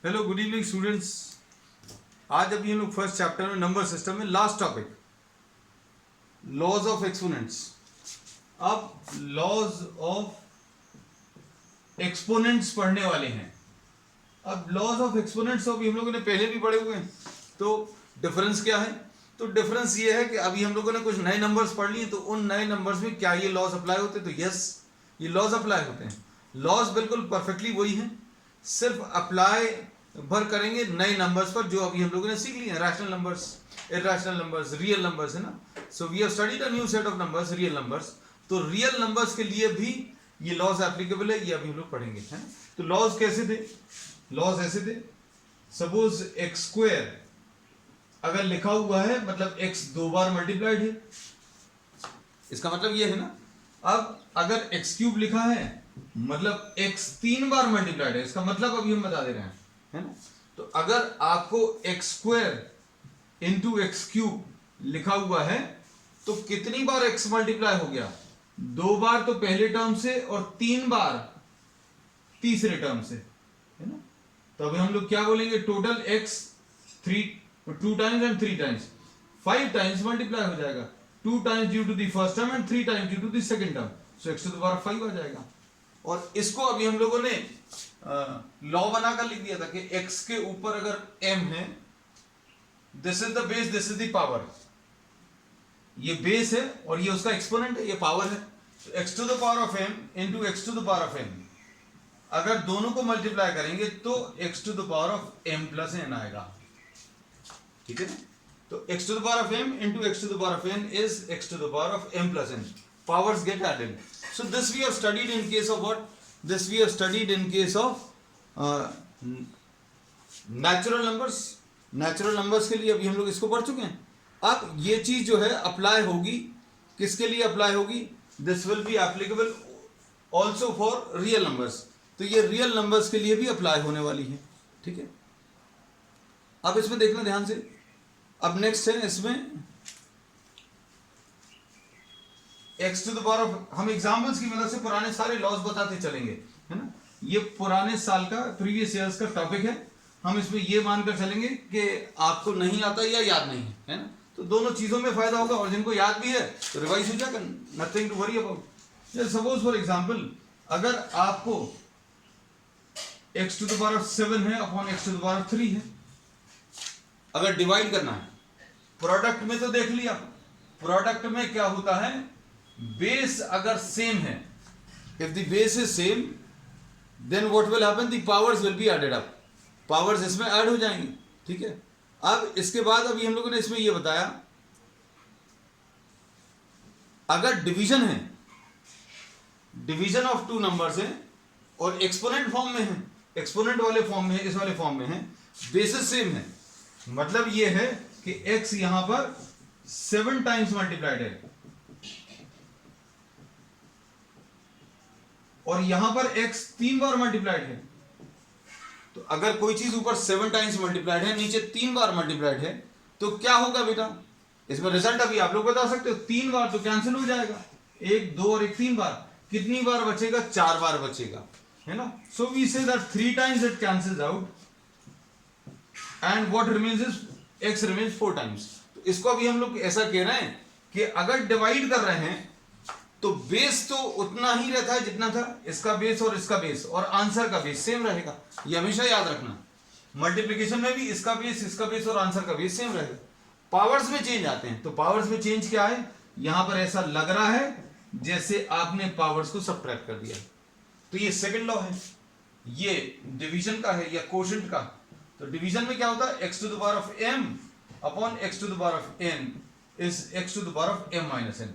Hello good evening students. आज अभी हम लोग फर्स्ट चैप्टर में नंबर सिस्टम में last topic laws of exponents. अब लॉज ऑफ एक्सपोनेंट्स पढ़ने वाले हैं। अब लॉज ऑफ एक्सपोनेंट्स अभी हम लोगों ने पहले भी पढ़े हुए हैं, तो डिफरेंस क्या है? तो डिफरेंस ये है कि अभी हम लोगों ने कुछ नए नंबर्स पढ़ लिए, तो उन नए नंबर्स में क्या ये लॉज अप्लाई होते हैं? तो यस, ये लॉज अप्लाई होते हैं। लॉज बिल्कुल परफेक्टली वही हैं, सिर्फ अप्लाई भर करेंगे नए नंबर्स पर जो अभी हम लोगों ने सीख लिए हैं। Rational numbers, irrational numbers, real numbers, है ना। So we have studied a new set of numbers, real numbers. तो रियल नंबर्स के लिए भी ये लॉज एप्लीकेबल है, ये अभी हम लोग पढ़ेंगे, है ना। तो लॉज कैसे थे? लॉज ऐसे थे, सपोज एक्स स्क्वायर अगर लिखा हुआ है मतलब एक्स 2 बार मल्टीप्लाइड है, इसका मतलब ये है ना। अब अगर एक्स क्यूब लिखा है मतलब एक्स 3 बार मल्टीप्लाइड है, इसका मतलब अभी हम बता दे रहे हैं, है ना। तो अगर आपको x square into x cube लिखा हुआ है तो कितनी बार एक्स मल्टीप्लाई हो गया? 2 बार तो पहले टर्म से और 3 बार तीसरे टर्म से, है ना। तो अभी हम लोग क्या बोलेंगे? Total x 2 times and 3 times, 5 times multiply हो जाएगा। 2 times due to the first term and 3 times due to the second term, so x to the power 5 आ जाएगा। और इसको अभी हम लोगों ने लॉ बनाकर लिख दिया था कि x के ऊपर अगर m है, this is the base, this is the power. ये बेस है और ये उसका एक्सपोनेंट है, ये पावर है। तो x to the power of m into x to the power of m, अगर दोनों को मल्टीप्लाई करेंगे तो x to the power of m plus n आएगा, ठीक है ना। तो x to the power of m into x to the power of n is x to the power of m plus n. Powers get added. So this we have studied in case of what? This we have studied in case of natural numbers. Natural numbers के लिए अभी हम लोग इसको पढ़ चुके हैं। अब ये चीज जो है अप्लाई होगी, किसके लिए अप्लाई होगी? This will be applicable also for real numbers. तो ये रियल नंबर्स के लिए भी अप्लाई होने वाली है, ठीक है। अब इसमें देखना ध्यान से। अब नेक्स्ट है इसमें x to the power of, हम एग्जाम्पल्स की मदद से पुराने सारे लॉज बताते चलेंगे, है ना। ये पुराने साल का, प्रीवियस ईयर्स का टॉपिक है। हम इसमें ये मानकर चलेंगे कि आपको नहीं आता या याद नहीं है ना। तो दोनों चीजों में फायदा होगा, और जिनको याद भी है तो रिवाइज हो जाएगा, nothing to worry about. Suppose for example, अगर आपको x to the power of 7 है upon x to the power of 3 है, अगर डिवाइड करना है, प्रोडक्ट में तो देख लिया, प्रोडक्ट में क्या होता है? बेस अगर सेम है, if the base is same then what will happen? The powers will be added up, powers इसमें ऐड हो जाएंगी, ठीक है। अब इसके बाद अभी हम लोगों ने इसमें यह बताया, अगर डिवीजन है, डिवीजन ऑफ 2 नंबर्स है और एक्सपोनेंट फॉर्म में है, एक्सपोनेंट वाले फॉर्म में है, इस वाले फॉर्म में है, बेसिस सेम है, मतलब यह है कि x यहां पर 7 टाइम्स मल्टीप्लाइड है और यहां पर x 3 बार मल्टीप्लाइड है। तो अगर कोई चीज ऊपर 7 टाइम्स मल्टीप्लाइड है, नीचे 3 बार मल्टीप्लाइड है, तो क्या होगा बेटा? इसमें रिजल्ट अभी आप लोग बता सकते हो। 3 बार तो कैंसिल हो जाएगा, 1 2 और 1 3 बार। कितनी बार बचेगा? 4 बार बचेगा, है ना। So we say that 3 times it cancels out and what remains is x remains 4 times. तो इसको अभी हम लोग ऐसा कह रहे हैं कि अगर डिवाइड कर रहे हैं तो बेस तो उतना ही रहता है जितना था, इसका बेस और इसका बेस, और आंसर का बेस सेम रहेगा, ये हमेशा याद रखना। मल्टीप्लिकेशन में भी इसका बेस और आंसर का बेस सेम रहेगा। पावर्स में चेंज आते हैं, तो पावर्स में चेंज क्या है? यहां पर ऐसा लग रहा है जैसे आपने पावर्स को सब्ट्रैक्ट कर दिया। तो ये सेकंड लॉ है, ये डिवीजन का है या कोशेंट का। तो डिवीजन में क्या होता है? X to the power of m upon x to the power of n is x to the power of m minus n.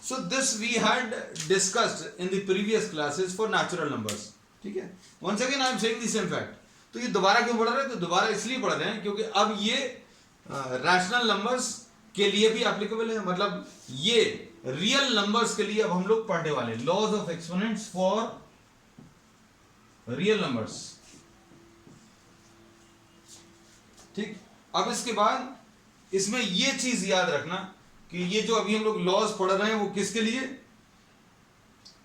So this we had discussed in the previous classes for natural numbers, ठीक है। Once again I am saying the same fact. तो ये दोबारा क्यों पढ़ रहे हैं? तो दोबारा इसलिए पढ़ रहे हैं क्योंकि अब ये रैशनल नंबर्स के लिए भी एप्लीकेबल है, मतलब ये रियल नंबर्स के लिए अब हम लोग पढ़ने वाले laws of exponents for real numbers, ठीक। अब इसके बाद इसमें ये चीज याद रखना कि ये जो अभी हम लोग लॉज पढ़ रहे हैं वो किसके लिए?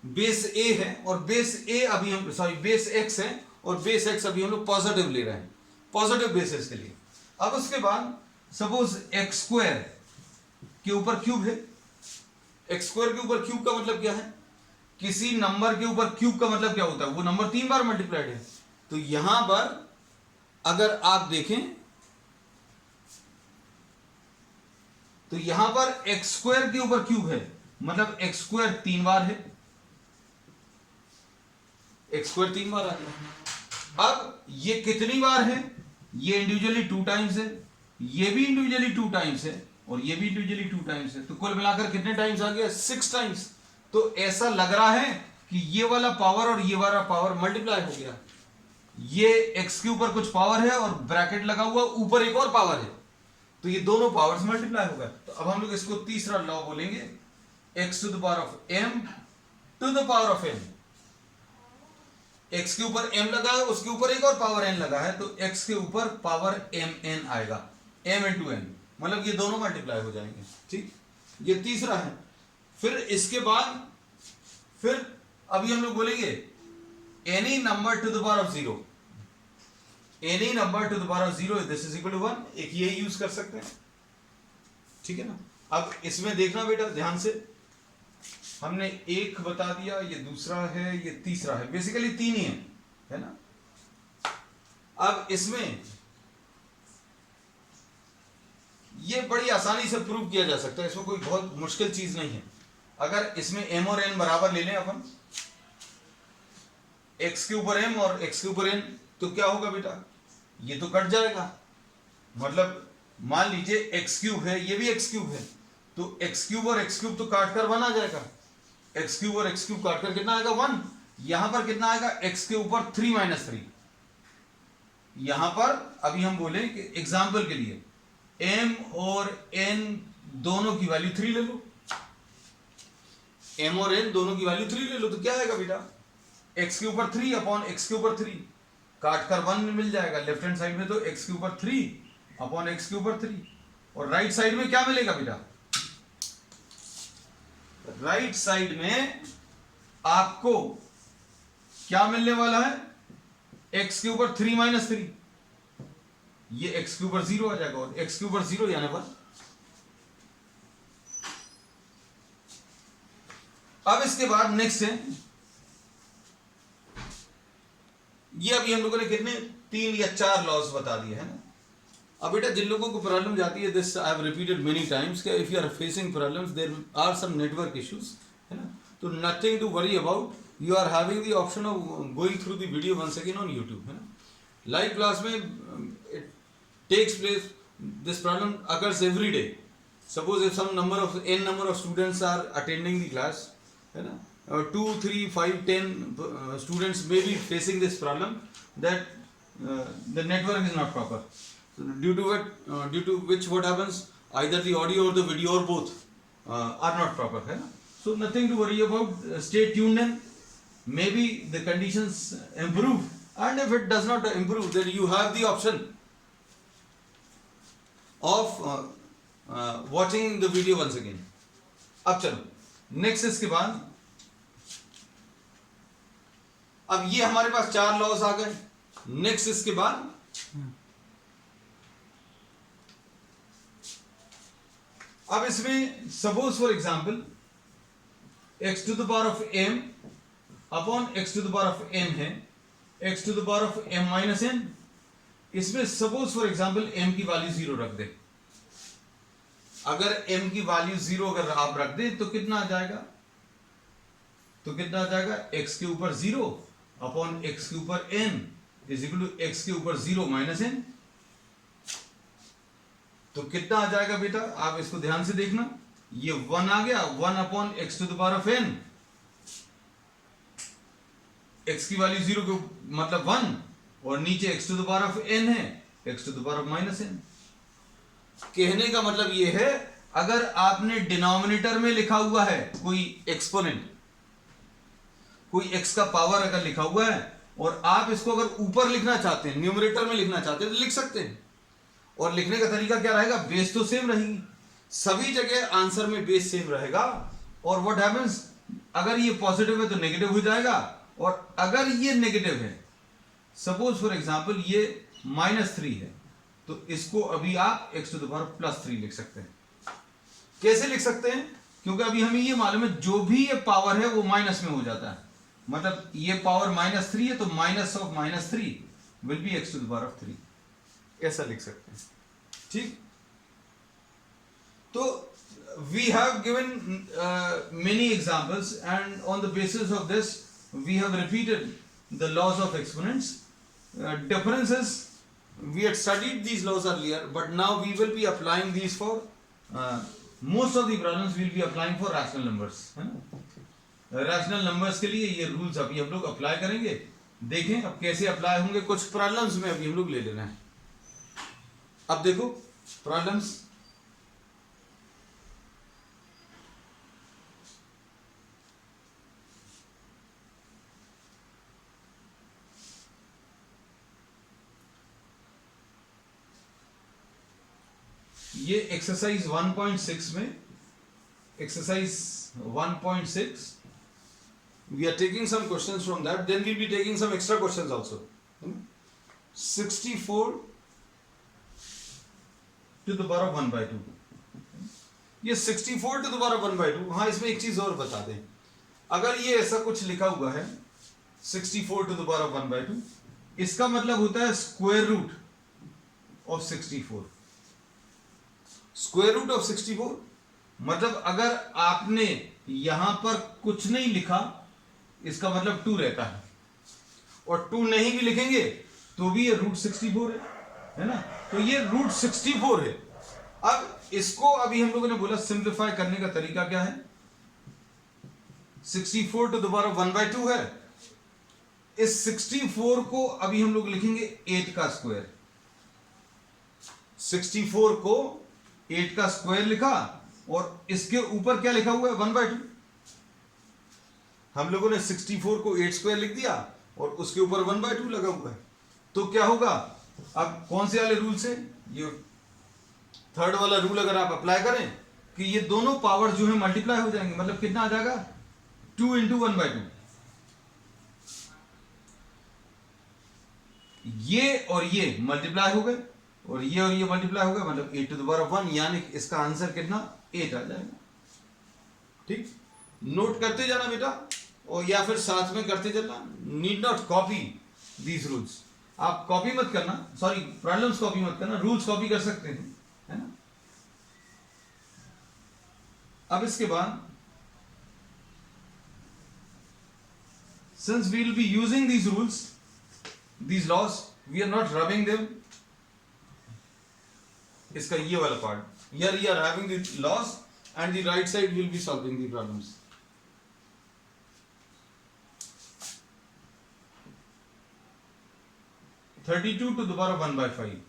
बेस a है, और बेस a अभी हम बेस x है और बेस x अभी हम लोग पॉजिटिव ले रहे हैं, पॉजिटिव बेसिस के लिए। अब उसके बाद सपोज एक्स स्क्वायर के ऊपर क्यूब है, एक्स स्क्वायर के ऊपर क्यूब का मतलब क्या है, किसी नंबर के ऊपर क्यूब का मतलब क्या होता है, वो नंबर 3 बार मल्टीप्लाइड है। तो यहां पर अगर आप देखें तो यहां पर एक्स स्क्वायर के ऊपर क्यूब है, मतलब एक्स स्क्वायर 3 बार है, एक्स स्क्वायर 3 बार आ गया। अब ये कितनी बार है, ये इंडिविजुअली 2 टाइम्स है, ये भी इंडिविजुअली 2 टाइम्स है, और ये भी इंडिविजुअली 2 टाइम्स है। तो कुल मिलाकर कितने टाइम्स आ गया, 6 टाइम्स। तो ऐसा लग रहा है कि ये वाला पावर और ये वाला पावर मल्टीप्लाई हो गया, ये x के ऊपर कुछ पावर है और ब्रैकेट लगा हुआ ऊपर एक और पावर है, तो ये दोनों पावर्स मल्टीप्लाई हो गए। तो अब हम लोग इसको तीसरा लॉ बोलेंगे, x to the power of m to the power of n। x के ऊपर m लगा है, उसके ऊपर एक और पावर n लगा है, तो x के ऊपर पावर mn आएगा, m इंटू n, मतलब ये दोनों मल्टीप्लाई हो जाएंगे। ठीक, ये तीसरा है। फिर इसके बाद फिर अभी हम लोग बोलेंगे any number to the power of 0, any number to the power of 0 this is equal to 1, एक ये यूज कर सकते हैं। ठीक है ना। अब इसमें देखना बेटा ध्यान से, हमने एक बता दिया, ये दूसरा है, ये तीसरा है, बेसिकली 3 ही है ना। अब इसमें ये बड़ी आसानी से प्रूव किया जा सकता है, इसमें कोई बहुत मुश्किल चीज नहीं है। अगर इसमें m और n बराबर ले लें अपन, x के ऊपर m और x के ऊपर n, तो क्या होगा बेटा, ये तो कट जाएगा। मतलब मान लीजिए x क्यूब है, ये भी x क्यूब है, तो x क्यूब और x क्यूब तो काट कर 1 आ जाएगा, x क्यूब और x क्यूब काट कर कितना आएगा 1। यहां पर कितना आएगा, x के ऊपर 3 माइनस 3। यहां पर अभी हम बोले कि एग्जाम्पल के लिए m और n दोनों की वैल्यू 3 ले लो, m और n दोनों की वैल्यू 3 ले लो, तो क्या आएगा बेटा, x के ऊपर 3 अपॉन x के ऊपर 3, काट कर 1 मिल जाएगा लेफ्ट हैंड साइड में, तो x के ऊपर 3 अपॉन x के ऊपर 3, और राइट साइड में क्या मिलेगा बेटा, राइट साइड में आपको क्या मिलने वाला है, x के ऊपर 3 माइनस 3, ये x के ऊपर 0 आ जाएगा, और x के ऊपर 0 यानी 1। अब इसके बाद नेक्स्ट है, ये अभी हम लोगों ने कितने 3 या 4 लॉस बता दिए है ना। अब बेटा जिन लोगों को प्रॉब्लम जाती है, this I have repeated many times, कि if you are facing problems, there are some network issues है ना, तो nothing to worry about, you are having the option of going through the video once again on YouTube है ना। Live class में it takes place, this problem occurs every day. Suppose if some number of n number of students are attending the class है ना, 2, 3, 5, 10 students may be facing this problem, that the network is not proper, so due to which what happens, either the audio or the video or both are not proper है ना। So nothing to worry about, stay tuned in, maybe the conditions improve, and if it does not improve, then you have the option of watching the video once again। अब चलो next, इसके बाद अब ये हमारे पास 4 loss आ गए। Next इसके बाद अब इसमें suppose for example x to the power of m upon x to the power of n है, x to the power of m minus n। इसमें सपोज फॉर एग्जांपल m की वैल्यू 0 रख दे, अगर m की वैल्यू 0 अगर आप रख दे तो कितना आ जाएगा, तो कितना आ जाएगा, x के ऊपर 0 अपॉन x के ऊपर n is equal to x के ऊपर 0 माइनस n। तो कितना आ जाएगा बेटा, आप इसको ध्यान से देखना, ये 1 आ गया, 1 upon x to the power of n, x की वैल्यू 0 के मतलब 1, और नीचे x to the power of n है, x to the power of minus n। कहने का मतलब ये है, अगर आपने डिनोमिनेटर में लिखा हुआ है कोई एक्सपोनेंट, कोई x का पावर अगर लिखा हुआ है, और आप इसको अगर ऊपर लिखना चाहते हैं, न्यूमरेटर में लिखना चाहते हैं, तो लिख सकते हैं। और लिखने का तरीका क्या रहेगा, बेस तो सेम रहेगी, सभी जगह आंसर में बेस सेम रहेगा। और व्हाट हैपेंस, अगर ये पॉजिटिव है तो नेगेटिव हो जाएगा, और अगर ये नेगेटिव है सपोज फॉर एग्जाम्पल ये -3 है, तो इसको अभी आप x टू द पावर +3 लिख सकते हैं। कैसे लिख सकते हैं? क्योंकि अभी हमें ये मालूम है जो भी ये पावर है वो माइनस में हो जाता है, मतलब ये पावर -3 है तो minus of -3 will be x to the power 3, ऐसा लिख सकते हैं। ठीक, तो we have given many examples, and on the basis of this we have repeated the laws of exponents. Differences, we had studied these laws earlier, but now we will be applying these for most of the problems we will be applying for rational numbers, है ना? Rational numbers के लिए ये rules अभी हम लोग apply करेंगे। देखें अब कैसे अप्लाई होंगे, कुछ प्रॉब्लम्स में अभी हम लोग ले लेना है। अब देखो प्रॉब्लम्स, ये एक्सरसाइज 1.6 में, exercise 1.6 we are taking some questions from that, then we'll be taking some extra questions also. 64 to the power of 1/2, ये 64 to the power of 1/2। हाँ, इसमें एक चीज और बता दें, अगर ये ऐसा कुछ लिखा हुआ है 64 to the power of 1/2, इसका मतलब होता है square root of 64। Square root of 64 मतलब अगर आपने यहां पर कुछ नहीं लिखा, इसका मतलब 2 रहता है, और 2 नहीं भी लिखेंगे तो भी ये रूट 64 है ना? तो ये रूट 64 है। अब इसको अभी हम लोगों ने बोला सिंप्लीफाई करने का तरीका क्या है। 64 टू द पावर ऑफ 1/2 है, इस 64 को अभी हम लोग लिखेंगे 8 का स्क्वायर। 64 को 8 का स्क्वायर लिखा और इसके ऊपर क्या लिखा हुआ है 1/2। हम लोगों ने 64 को 8 स्क्वायर लिख दिया और उसके ऊपर 1/2 लगा हुआ है, तो क्या होगा, अब कौन से वाले रूल से, ये थर्ड वाला रूल अगर आप अप्लाई करें कि ये दोनों पावर जो है मल्टीप्लाई हो जाएंगे, मतलब कितना आ जाएगा 2 × 1/2। ये और ये मल्टीप्लाई हो गए और ये मल्टीप्लाई हो गए, मतलब 8 टू द पावर ऑफ 1, यानी इसका आंसर कितना 8 आ जाएगा। ठीक, नोट करते जाना बेटा, और या फिर साथ में करते चलना। Need not copy these rules, आप कॉपी मत करना, सॉरी प्रॉब्लम्स कॉपी मत करना, रूल्स कॉपी कर सकते हैं, है ना। अब इसके बाद since we will be using these rules, these laws, we are not rubbing them, इसका ये वाला part, here we are having the laws and the right side will be solving the problems. (32 to the power of 1/5).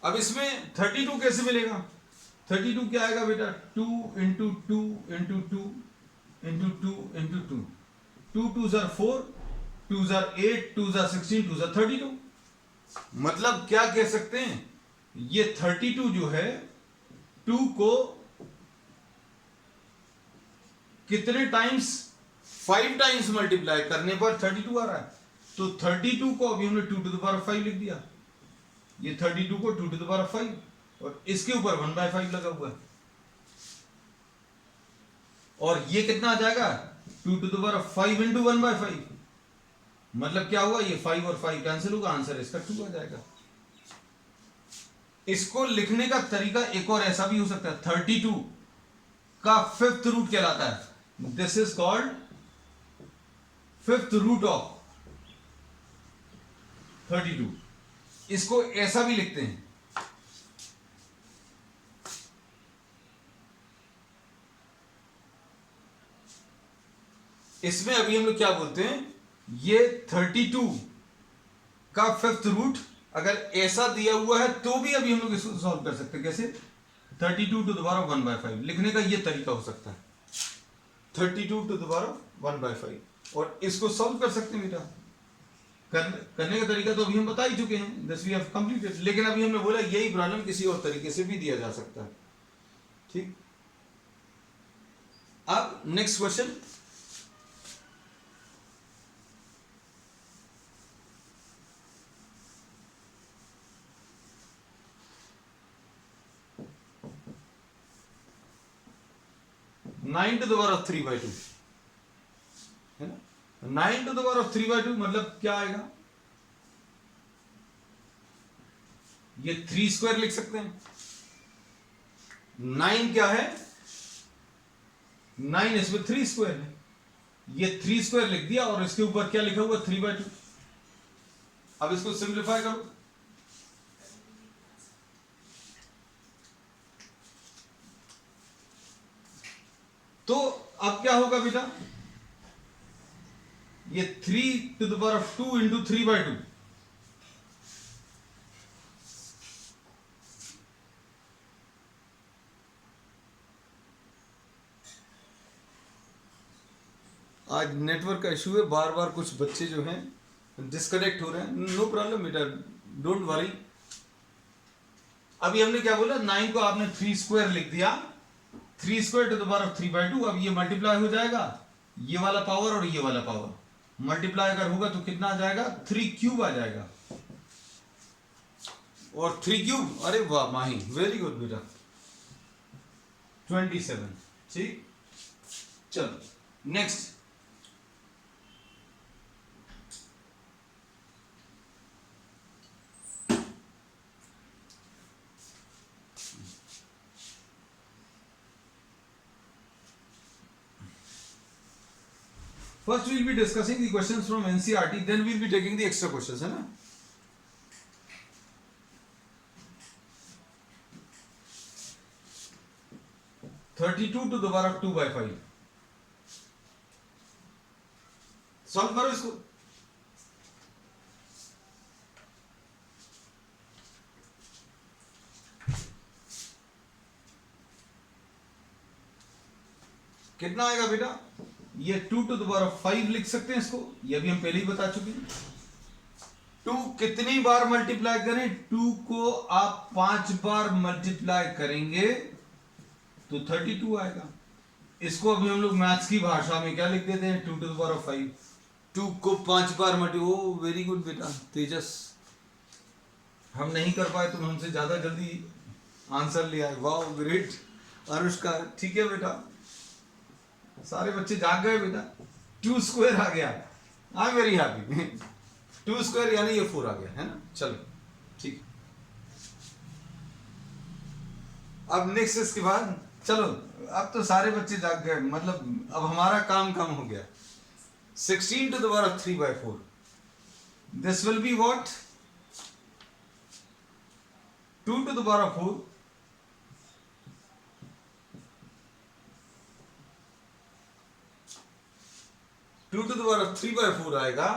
अब इसमें 32 कैसे मिलेगा? 32 क्या आएगा बेटा, 2 × 2 × 2 × 2 × 2, 2 2s are 4, 2s are 8, 2s are 16, 2s are 32। मतलब क्या कह सकते हैं, ये 32 जो है 2 को कितने टाइम्स, 5 टाइम्स मल्टीप्लाई करने पर 32 आ रहा है, तो 32 को अभी हमने 2 to the power of 5 लिख दिया, ये 32 को 2 to the power of 5 और इसके ऊपर 1/5 लगा हुआ है, और ये कितना आ जाएगा 2 to the power of 5 × 1/5, मतलब क्या हुआ, ये 5 और 5 कैंसिल होगा, आंसर इसका 2 आ जाएगा। इसको लिखने का तरीका एक और ऐसा भी हो सकता है, 32 का 5th रूट कहलाता है, this is called 5th root of 32। इसको ऐसा भी लिखते हैं, इसमें अभी हम लोग क्या बोलते हैं, ये 32 का 5th रूट अगर ऐसा दिया हुआ है तो भी अभी हम लोग इसको सॉल्व कर सकते हैं। कैसे? 32 to the power of 1/5 लिखने का ये तरीका हो सकता है, 32 to the power of 1/5, और इसको सॉल्व कर सकते हैं बेटा। करने का तरीका तो अभी हम बता ही चुके हैं, दिस वी हैव कंप्लीटेड, लेकिन अभी हमने बोला यही प्रॉब्लम किसी और तरीके से भी दिया जा सकता है। ठीक, अब next question, 9 to the power of 3/2 है ना। 9 टू द पावर ऑफ 3/2 मतलब क्या आएगा, ये 3 स्क्वायर लिख सकते हैं। 9 क्या है, 9 इसमें 3 स्क्वायर है, ये 3 स्क्वायर लिख दिया और इसके ऊपर क्या लिखा हुआ 3/2। अब इसको सिंप्लीफाई करो, तो अब क्या होगा बेटा, ये 3 to the power of 2 into 3/2, आज नेटवर्क का इशू है, बार बार कुछ बच्चे जो हैं डिस्कनेक्ट हो रहे हैं। नो प्रॉब्लम बेटा, डोंट वरी। अभी हमने क्या बोला, 9 को आपने 3 स्क्वायर लिख दिया, 3 square to the power of 3/2। अब ये मल्टीप्लाई हो जाएगा, ये वाला पावर और ये वाला पावर मल्टीप्लाई अगर होगा तो कितना आ जाएगा, 3 क्यूब आ जाएगा। और 3 क्यूब, अरे वाह माही, वेरी गुड बेटा, 27। ठीक, चलो next. First we'll be discussing the questions from NCERT, then we'll be taking the extra questions, है ना। (32 to the power of 2/5) solve करो इसको। कितना आएगा बेटा, ये 2 टू द पावर ऑफ 5 लिख सकते हैं इसको, ये भी हम पहले ही बता चुके हैं। 2 कितनी बार मल्टीप्लाई करें, 2 को आप 5 बार मल्टीप्लाई करेंगे तो 32 आएगा। इसको अभी हम लोग मैथ्स की भाषा में क्या लिख देते हैं, 2 टू द पावर ऑफ 5। 2 को 5 बार ओ वेरी गुड बेटा तेजस, हम नहीं कर पाए, तुम हमसे ज्यादा जल्दी आंसर ले आए, वाह ग्रेट। अनुष्का ठीक है बेटा, सारे बच्चे जाग गए बेटा। 2 स्क्वायर आ गया, I am very happy. 2 square यानी ये 4 आ गया, है ना। चलो ठीक, अब नेक्स्ट इसके बाद चलो, अब तो सारे बच्चे जाग गए, मतलब अब हमारा काम कम हो गया। 16 to the power of 3/4, this will be what, 2 to the power of 4 2 to the power of 3/4 आएगा,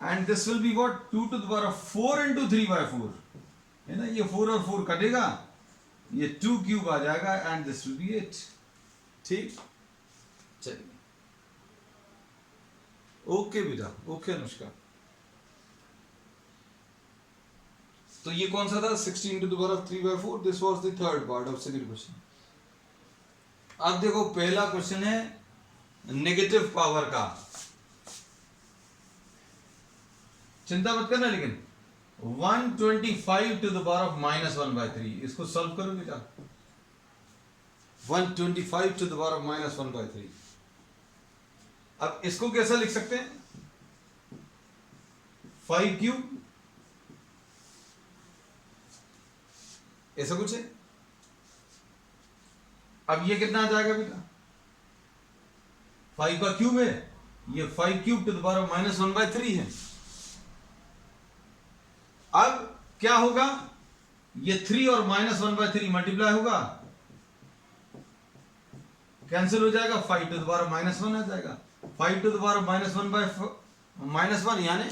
and this will be what, 2 to the power of 4 into 3/4, है ना। ये 4 और 4 कटेगा, ये 2 क्यूब आ जाएगा, एंड दिस विल बी 8। ठीक, चलिए ओके बेटा, ओके अनुष्का। तो ये कौन सा था, 16 to the power of 3/4, this was the third part of second question. अब देखो पहला क्वेश्चन है नेगेटिव पावर का, चिंता मत करना, लेकिन 125 टू द पावर ऑफ -1/3, इसको सॉल्व करो बेटा। 125 टू द पावर ऑफ -1/3। अब इसको कैसा लिख सकते हैं, 5 क्यूब, ऐसा कुछ है। अब ये कितना आ जाएगा बेटा, 5 का क्यूब है, ये 5 cube two the power of -1/3 है। अब क्या होगा, ये 3 और -1/3 मल्टीप्लाई होगा, कैंसिल हो जाएगा, 5 टू द पावर ऑफ -1 आ जाएगा। 5 टू द पावर ऑफ -1 यानी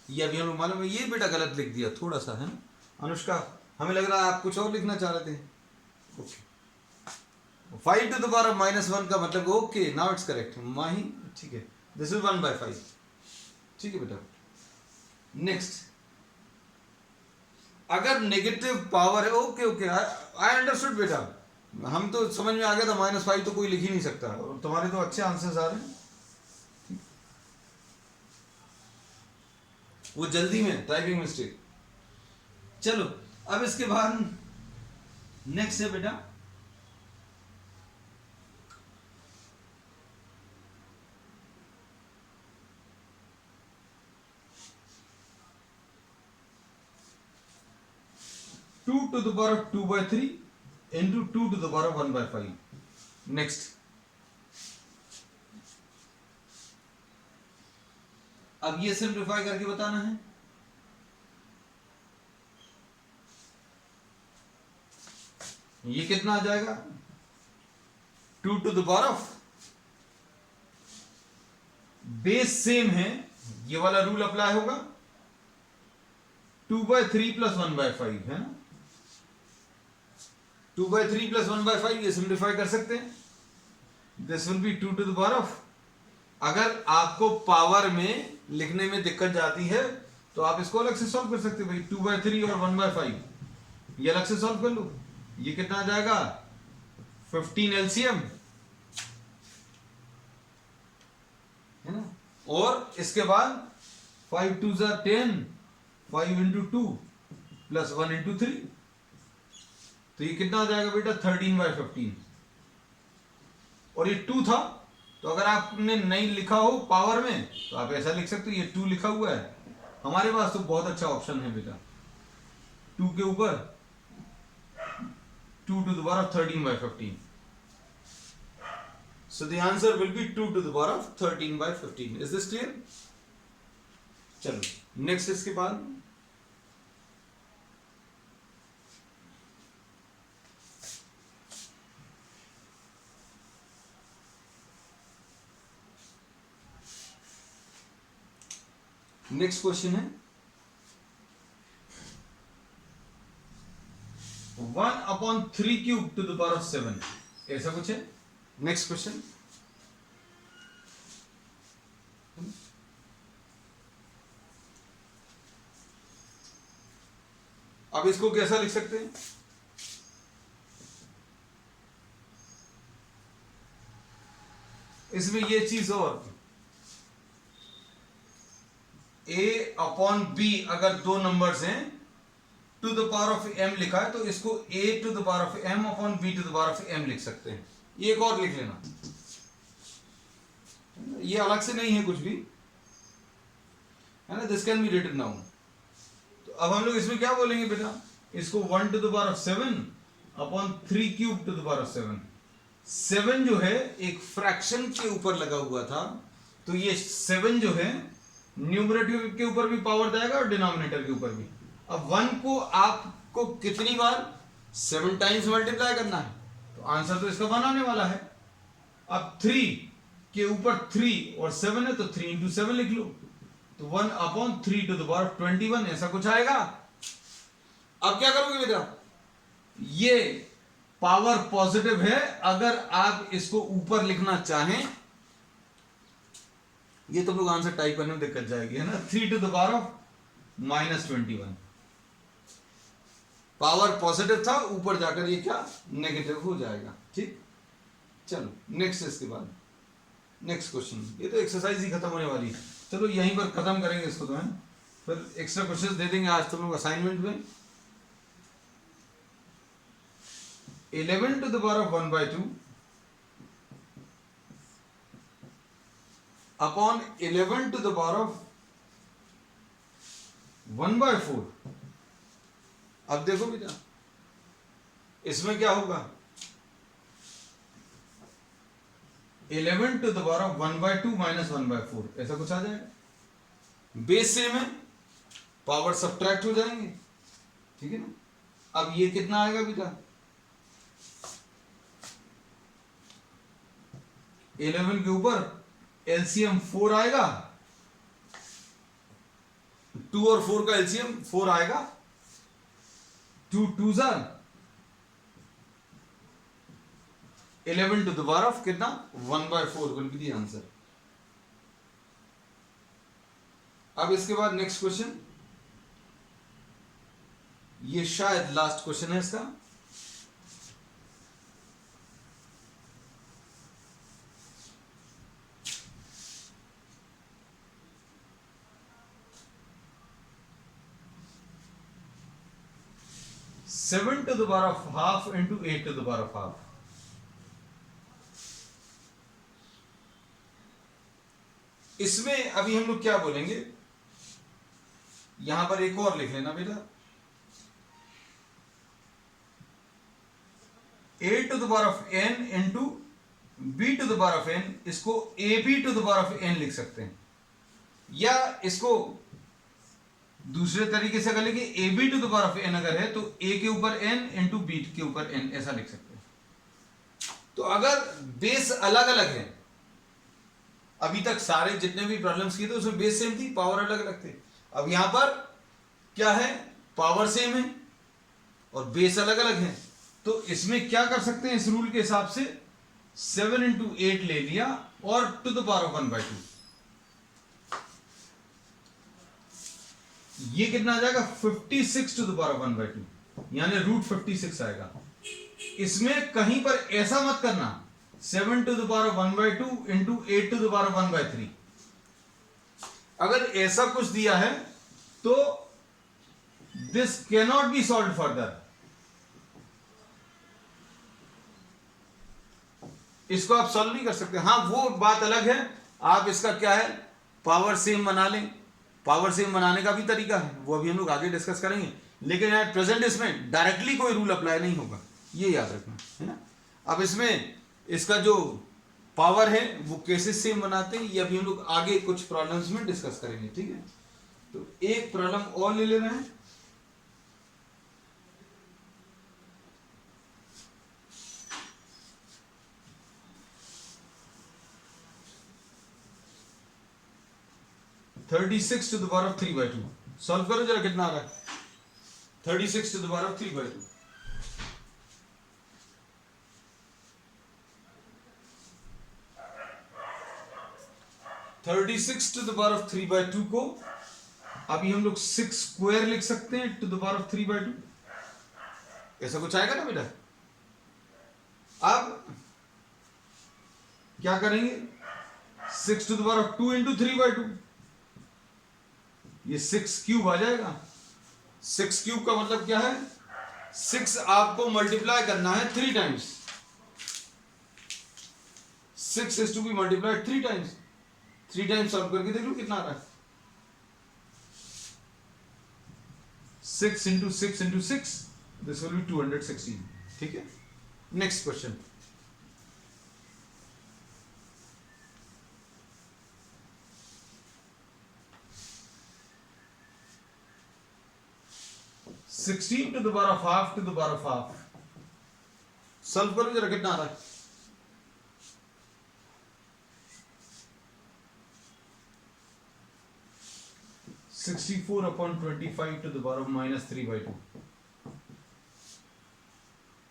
ये अभी हम लोग मालूम है, ये बेटा गलत लिख दिया थोड़ा सा, है ना अनुष्का, हमें लग रहा है आप कुछ और लिखना चाह रहे थे। Okay, 5 to the power of -1 का मतलब, okay now it's correct Mahi, ठीक है, दिस इज 1/5। ठीक है बेटा, नेक्स्ट, अगर नेगेटिव पावर है, ओके ओके आई अंडरस्टूड बेटा, हम तो समझ में आ गया था, -5 तो कोई लिख ही नहीं सकता, और तुम्हारे तो अच्छे आंसर्स आ रहे हैं, वो जल्दी में टाइपिंग मिस्टेक। चलो अब इसके बाद नेक्स्ट है बेटा 2 to the power of 2/3 into 2 to the power of 1/5. Next, अब ये सिंप्लीफाई करके बताना है। ये कितना आ जाएगा? 2 to the power of, base same है, ये वाला रूल अप्लाई होगा, 2/3 + 1/5 है ना, 2/3 + 1/5, ये सिंप्लीफाई कर सकते हैं। This will B 2 to the power of, अगर आपको पावर में लिखने में दिक्कत जाती है तो आप इसको अलग से सॉल्व कर सकते हैं भाई, 2/3 और 1/5 ये अलग से सॉल्व कर लो। ये कितना आ जाएगा? 15 एलसीएम है ना, और इसके बाद 5 2 10, 5 × 2 + 1 × 3, तो ये कितना आ जाएगा बेटा? 13/15। और ये 2 था, तो अगर आपने नहीं लिखा हो पावर में तो आप ऐसा लिख सकते हो, ये 2 लिखा हुआ है हमारे पास, तो बहुत अच्छा ऑप्शन है बेटा। 2 के ऊपर 2 to the power of 13/15. So the answer will be 2 to the power of 13/15. Is this clear? चलो नेक्स्ट, इसके बाद नेक्स्ट क्वेश्चन है 1/3³ to the power of 7, ऐसा कुछ है। नेक्स्ट क्वेश्चन, अब इसको कैसा लिख सकते हैं? इसमें ये चीज और, a/b अगर दो नंबर्स हैं, to the power of m लिखा है, तो इसको a to the power of m/b to the power of m लिख सकते हैं। ये एक और लिख लेना, ये अलग से नहीं है कुछ भी, है ना, this can be written now. तो अब हम लोग इसमें क्या बोलेंगे बेटा? इसको 1 to the power of 7/3³ to the power of 7। 7 जो है एक फ्रैक्शन के ऊपर लगा हुआ था, तो ये 7 जो है न्यूमरेटर के ऊपर भी पावर देगा और डिनोमिनेटर के ऊपर भी। अब 1 को आपको कितनी बार 7 टाइम्स मल्टीप्लाई करना है, तो आंसर तो इसका 1 आने वाला है। अब 3 के ऊपर 3 और 7 है, तो 3 × 7 लिख लो, तो 1/3 to the power of 21, ऐसा कुछ आएगा। अब क्या करोगे बेटा? ये पावर पॉजिटिव है, अगर आप इसको ऊपर लिखना चाहें, ये तो लोग आंसर टाइप करने में दिक्कत जाएगी, है ना, 3 to the power of -21। Power positive था, ऊपर जाकर ये क्या नेगेटिव हो जाएगा। ठीक, चलो नेक्स्ट, इसके बाद नेक्स्ट क्वेश्चन। ये तो एक्सरसाइज ही खत्म होने वाली है, चलो यहीं पर खत्म करेंगे इसको, तो है फिर एक्स्ट्रा क्वेश्चन दे देंगे आज तुम लोग असाइनमेंट में। 11 to the power of 1/2 upon 11 to the power of 1/4। अब देखो बेटा, इसमें क्या होगा? 11 to the power of 1/2 - 1/4, ऐसा कुछ आ जाएगा। बेस सेम है, पावर सब्ट्रैक्ट हो जाएंगे, ठीक है ना। अब ये कितना आएगा बेटा? 11 के ऊपर एलसीएम 4 आएगा, 2 और 4 का एलसीएम 4 आएगा, 2 2s are 11 to the power of कितना? 1/4 will be the answer। अब इसके बाद नेक्स्ट क्वेश्चन, ये शायद लास्ट क्वेश्चन है इसका। Seven to the power of half into 8 to the power of half। इसमें अभी हम लोग क्या बोलेंगे? यहां पर एक और लिख लेना बेटा, a to the power of n into b to the power of n, इसको ab to the power of n लिख सकते हैं, या इसको दूसरे तरीके से अगर लिखे ab to the power of n अगर है तो a के ऊपर n इंटू b के ऊपर n ऐसा लिख सकते हैं। तो अगर बेस अलग अलग है, अभी तक सारे जितने भी प्रॉब्लम्स किए थे उसमें बेस सेम थी, पावर अलग अलग थे। अब यहां पर क्या है, पावर सेम है और बेस अलग अलग है, तो इसमें क्या कर सकते हैं, इस रूल के हिसाब से 7 इंटू 8 ले लिया और टू द पावर ऑफ 1/2, ये कितना आ जाएगा 56 टू द पावर ऑफ 1/2, यानी √56 आएगा। इसमें कहीं पर ऐसा मत करना 7 to the power of 1/2 into 8 to the power of 1/3। अगर ऐसा कुछ दिया है तो this cannot be solve further, इसको आप सॉल्व नहीं कर सकते। हाँ, वो बात अलग है, आप इसका क्या है पावर सेम बना लें, पावर सेम बनाने का भी तरीका है, वो अभी हम लोग आगे डिस्कस करेंगे, लेकिन एट प्रेजेंट इसमें डायरेक्टली कोई रूल अप्लाई नहीं होगा, ये याद रखना है ना। अब इसमें इसका जो पावर है वो कैसे सेम बनाते हैं ये अभी हम लोग आगे कुछ प्रॉब्लम्स में डिस्कस करेंगे, ठीक है। तो एक प्रॉब्लम और ले ले रहे हैं, thirty six to the power of 3/2, solve करो जरा कितना आ रहा है, 36 to the power of 3/2। 36 to the power of 3/2 को अभी हम लोग 6 स्क्वायर लिख सकते हैं टू द पावर ऑफ 3/2, ऐसा कुछ आएगा ना बेटा। अब क्या करेंगे, 6 to the power of 2 into 3/2, ये 6 क्यूब आ जाएगा। 6 क्यूब का मतलब क्या है, 6 आपको मल्टीप्लाई करना है 3 times, 6 is to be multiplied 3 times, 3 times solve करके देख लो कितना आ रहा है, 6 into 6 into 6, this will be 216, ठीक है। Next question, sixteen to the power of half to the power of half, solve करो जरा कितना आ रहा है, 64/25 टू द पावर ऑफ -3/2।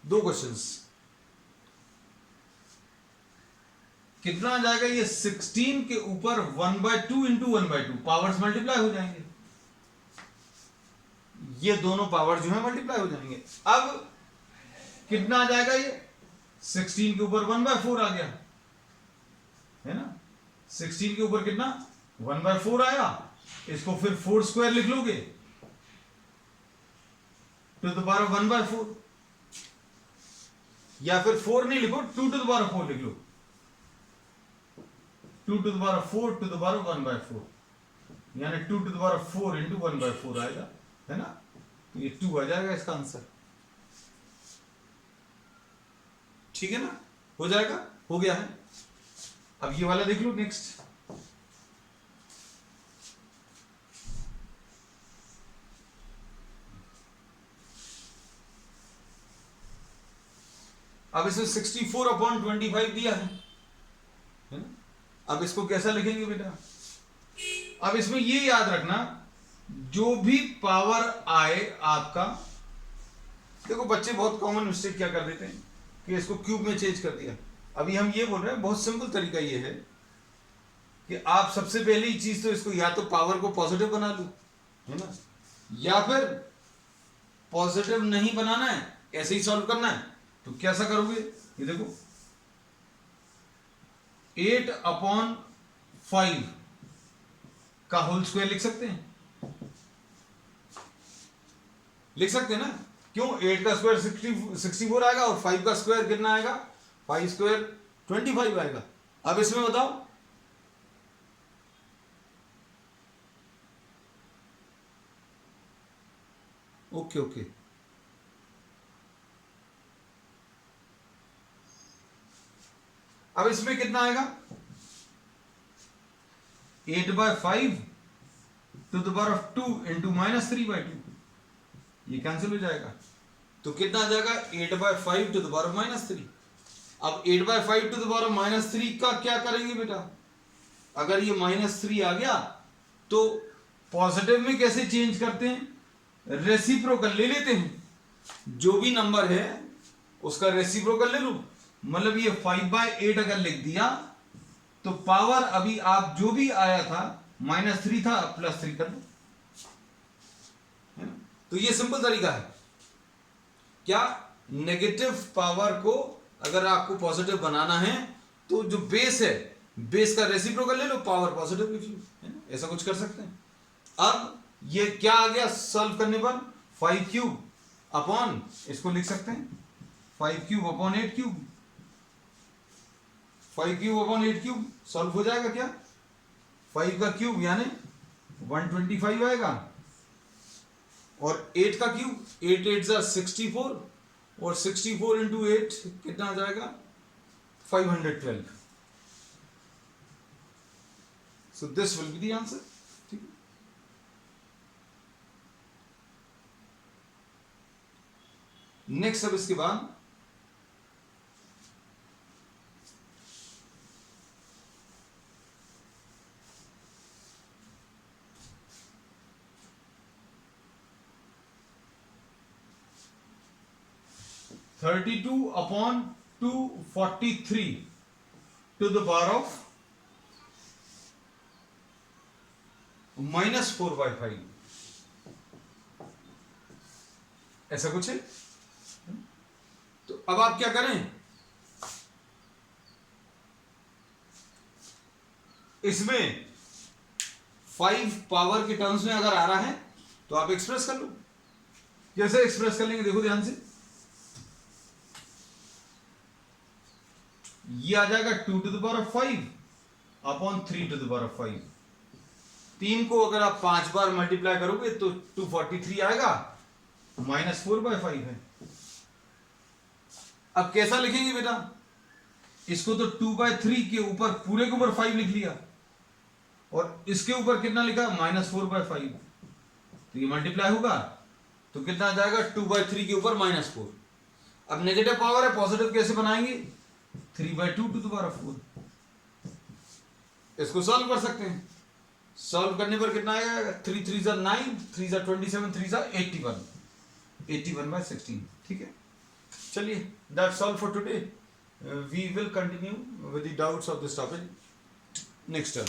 दो क्वेश्चंस, कितना आ जाएगा, ये 16 के ऊपर 1/2 इंटू 1/2, पावर्स मल्टीप्लाई हो जाएंगे, ये दोनों पावर जो है मल्टीप्लाई हो जाएंगे। अब कितना आ जाएगा, ये 16 के ऊपर 1/4 आ गया है ना, 16 के ऊपर कितना 1/4 आया, इसको फिर 4 स्क्वायर लिख लोगे टू द पावर ऑफ 1/4, या फिर 4 नहीं लिखो, 2 टू द पावर ऑफ 4 लिख लो, 2 to the power of 4 to the power of 1/4, यानी 2 to the power of 4 into 1/4 आएगा, है ना। तो ये 2 आ जाएगा इसका आंसर, ठीक है ना, हो जाएगा, हो गया है। अब ये वाला देख लो नेक्स्ट, अब इसमें 64/25 दिया है ना। अब इसको कैसा लिखेंगे बेटा, अब इसमें ये याद रखना जो भी पावर आए आपका, देखो बच्चे बहुत कॉमन मिस्टेक क्या कर देते हैं कि इसको क्यूब में चेंज कर दिया। अभी हम ये बोल रहे हैं, बहुत सिंपल तरीका ये है कि आप सबसे पहली चीज तो इसको या तो पावर को पॉजिटिव बना लो, है ना, या फिर पॉजिटिव नहीं बनाना है, ऐसे ही सॉल्व करना है, तो कैसा करोगे, ये देखो 8/5 का होल स्क्वायर लिख सकते हैं, लिख सकते हैं ना, क्यों, 8 का स्क्वायर 64 आएगा और 5 का स्क्वायर कितना आएगा, 5 स्क्वायर 25 आएगा। अब इसमें बताओ, ओके ओके, अब इसमें कितना आएगा 8/5 to the power of 2 into -3/2, ये कैंसिल हो जाएगा। तो कितना आ जाएगा 8/5 टू द पावर ऑफ -3। अब 8/5 टू द पावर ऑफ -3 का क्या करेंगे बेटा, अगर ये -3 आ गया तो पॉजिटिव में कैसे चेंज करते हैं, रेसिप्रोकल ले लेते हैं, जो भी नंबर है उसका रेसिप्रोकल ले लो। मतलब ये 5/8 अगर लिख दिया तो पावर अभी आप जो भी आया था -3 था, +3 कर दो, है ना। तो ये सिंपल तरीका है। क्या नेगेटिव पावर को अगर आपको पॉजिटिव बनाना है तो जो बेस है, बेस का रेसिप्रोकल ले लो, पावर पॉजिटिव लिख लो, है ना, ऐसा कुछ कर सकते हैं। अब ये क्या आ गया सॉल्व करने पर 5³ अपॉन, इसको लिख सकते हैं 5³ अपॉन 8³, 5³ अपॉन 8³ सॉल्व हो जाएगा क्या, 5 का क्यूब यानी 125 आएगा, और 8 का क्यूब 8 8 जा 64, और 64 इंटू 8 कितना आ जाएगा 512। So this will be the answer. ठीक है, नेक्स्ट अब इसके बाद (32 upon 243 to the power of -4/5, ऐसा कुछ है। तो अब आप क्या करें, इसमें 5 पावर के टर्म्स में अगर आ रहा है तो आप एक्सप्रेस कर लो। कैसे एक्सप्रेस कर लेंगे देखो ध्यान से, ये आ जाएगा 2 to the power of 5 upon 3 to the power of 5। 3 को अगर आप 5 बार मल्टीप्लाई करोगे तो 243 आएगा, -4/5 है। अब कैसा लिखेंगे बेटा, इसको तो 2/3 के ऊपर पूरे के ऊपर 5 लिख लिया, और इसके ऊपर कितना लिखा -4/5, तो ये मल्टीप्लाई होगा तो कितना आ जाएगा 2/3 के ऊपर -4। अब नेगेटिव पावर है, पॉजिटिव कैसे बनाएंगे, 3/2 टू द पावर ऑफ 4। इसको सॉल्व कर सकते हैं, सॉल्व करने पर कितना आएगा 3 3 जा 9, 3 जा 27, 3 जा 81, 81/16। ठीक है, चलिए that's all for today. We will continue with the doubts of this topic next time.